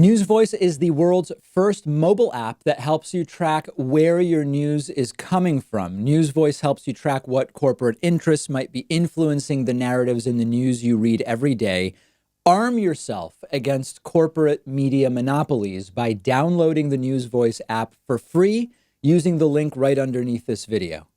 News Voice is the world's first mobile app that helps you track where your news is coming from. News Voice helps you track what corporate interests might be influencing the narratives in the news you read every day. Arm yourself against corporate media monopolies by downloading the News Voice app for free using the link right underneath this video.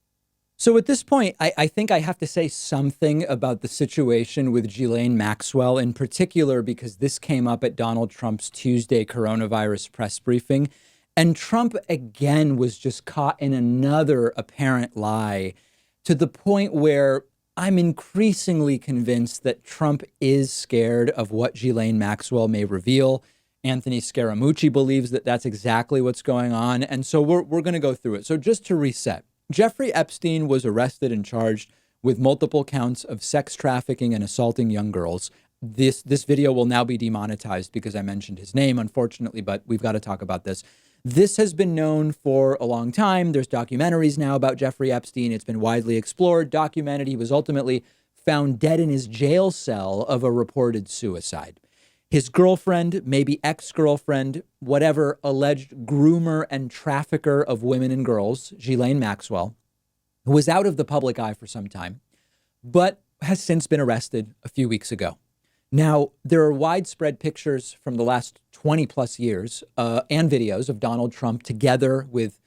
So at this point, I think I have to say something about the situation with Ghislaine Maxwell in particular, because this came up at Donald Trump's Tuesday coronavirus press briefing. And Trump again was just caught in another apparent lie to the point where I'm increasingly convinced that Trump is scared of what Ghislaine Maxwell may reveal. Anthony Scaramucci believes that that's exactly what's going on. And so we're going to go through it. So just to reset. Jeffrey Epstein was arrested and charged with multiple counts of sex trafficking and assaulting young girls. This video will now be demonetized because I mentioned his name, unfortunately, but we've got to talk about this. This has been known for a long time. There's documentaries now about Jeffrey Epstein. It's been widely explored, documented. He was ultimately found dead in his jail cell of a reported suicide. His girlfriend, maybe ex-girlfriend, whatever, alleged groomer and trafficker of women and girls, Ghislaine Maxwell, who was out of the public eye for some time, but has since been arrested a few weeks ago. Now, there are widespread pictures from the last 20 plus years and videos of Donald Trump together with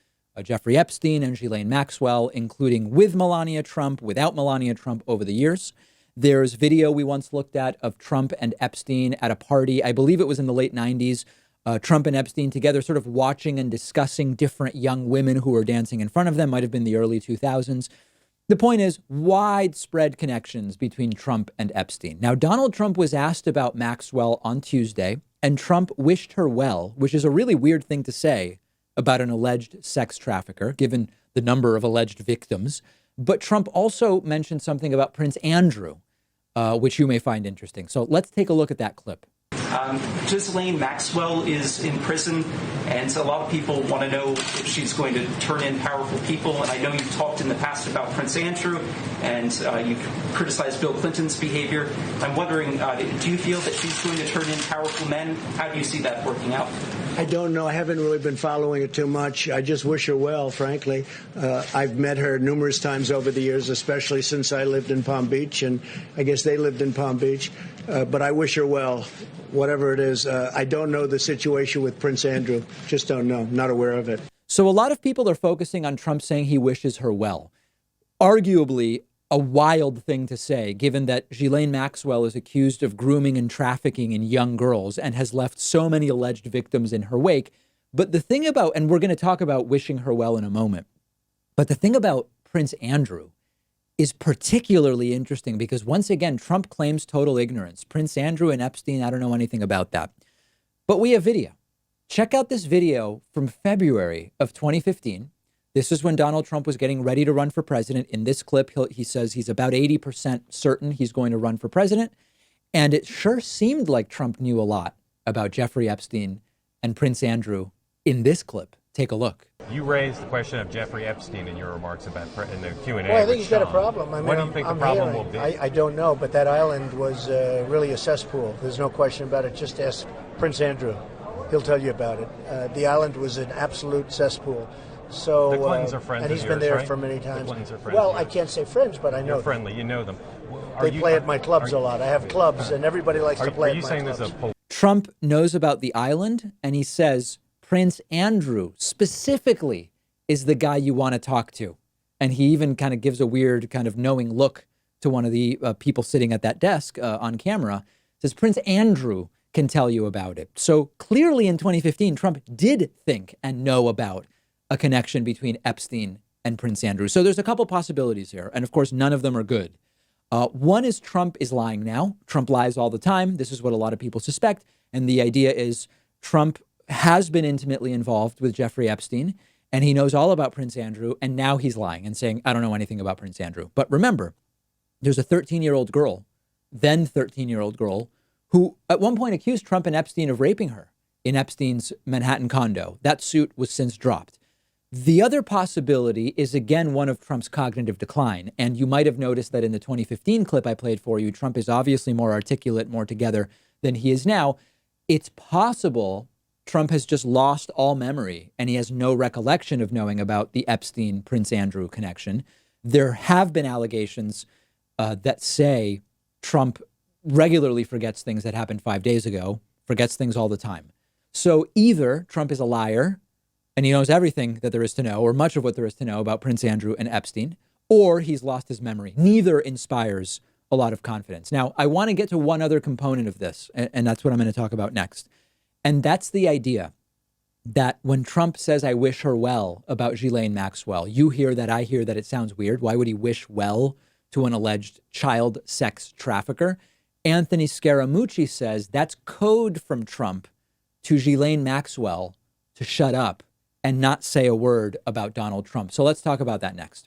Jeffrey Epstein and Ghislaine Maxwell, including with Melania Trump, without Melania Trump over the years. There's video we once looked at of Trump and Epstein at a party. I believe it was in the late 90s. Trump and Epstein together sort of watching and discussing different young women who were dancing in front of them. Might have been the early 2000s. The point is widespread connections between Trump and Epstein. Now, Donald Trump was asked about Maxwell on Tuesday, and Trump wished her well, which is a really weird thing to say about an alleged sex trafficker, given the number of alleged victims. But Trump also mentioned something about Prince Andrew, which you may find interesting. So let's take a look at that clip. Ghislaine Maxwell is in prison, and a lot of people want to know if she's going to turn in powerful people. And I know you've talked in the past about Prince Andrew, and you criticized Bill Clinton's behavior. I'm wondering, do you feel that she's going to turn in powerful men? How do you see that working out? I don't know. I haven't really been following it too much. I just wish her well, frankly. I've met her numerous times over the years, especially since I lived in Palm Beach, and I guess they lived in Palm Beach. But I wish her well, whatever it is. I don't know the situation with Prince Andrew. Just don't know. Not aware of it. So a lot of people are focusing on Trump saying he wishes her well. Arguably a wild thing to say, given that Ghislaine Maxwell is accused of grooming and trafficking in young girls and has left so many alleged victims in her wake. But the thing about, and we're going to talk about wishing her well in a moment, but the thing about Prince Andrew is particularly interesting because once again, Trump claims total ignorance. Prince Andrew and Epstein, I don't know anything about that. But we have video. Check out this video from February of 2015. This is when Donald Trump was getting ready to run for president. In this clip, he says he's about 80% certain he's going to run for president. And it sure seemed like Trump knew a lot about Jeffrey Epstein and Prince Andrew in this clip. Take a look. You raised the question of Jeffrey Epstein in your remarks about in the Q&A. Well, I think he's got a problem. I mean, what do you think the problem will be? I don't know, but that island was really a cesspool. There's no question about it. Just ask Prince Andrew. He'll tell you about it. The island was an absolute cesspool. So, the Clintons are friends and he's of been yours, there right? for many times. The Clintons are friends. Well, I can't say friends, but I know You're friendly. You know them. They play at my clubs a lot. I have clubs, and everybody likes to play at my clubs. Are you saying there's a Trump knows about the island, and he says Prince Andrew specifically is the guy you want to talk to. And he even kind of gives a weird kind of knowing look to one of the people sitting at that desk on camera. Says Prince Andrew can tell you about it. So clearly in 2015, Trump did think and know about a connection between Epstein and Prince Andrew. So there's a couple possibilities here. And of course, none of them are good. One is Trump is lying now. Trump lies all the time. This is what a lot of people suspect. And the idea is Trump has been intimately involved with Jeffrey Epstein, and he knows all about Prince Andrew. And now he's lying and saying, I don't know anything about Prince Andrew. But remember, there's a 13-year-old girl, then 13-year-old girl, who at one point accused Trump and Epstein of raping her in Epstein's Manhattan condo. That suit was since dropped. The other possibility is, again, one of Trump's cognitive decline. And you might have noticed that in the 2015 clip I played for you, Trump is obviously more articulate, more together than he is now. It's possible Trump has just lost all memory and he has no recollection of knowing about the Epstein Prince Andrew connection. There have been allegations that say Trump regularly forgets things that happened 5 days ago, forgets things all the time. So either Trump is a liar and he knows everything that there is to know, or much of what there is to know about Prince Andrew and Epstein, or he's lost his memory. Neither inspires a lot of confidence. Now, I want to get to one other component of this, and that's what I'm going to talk about next. And that's the idea that when Trump says, I wish her well about Ghislaine Maxwell, you hear that, I hear that, it sounds weird. Why would he wish well to an alleged child sex trafficker? Anthony Scaramucci says that's code from Trump to Ghislaine Maxwell to shut up and not say a word about Donald Trump. So let's talk about that next.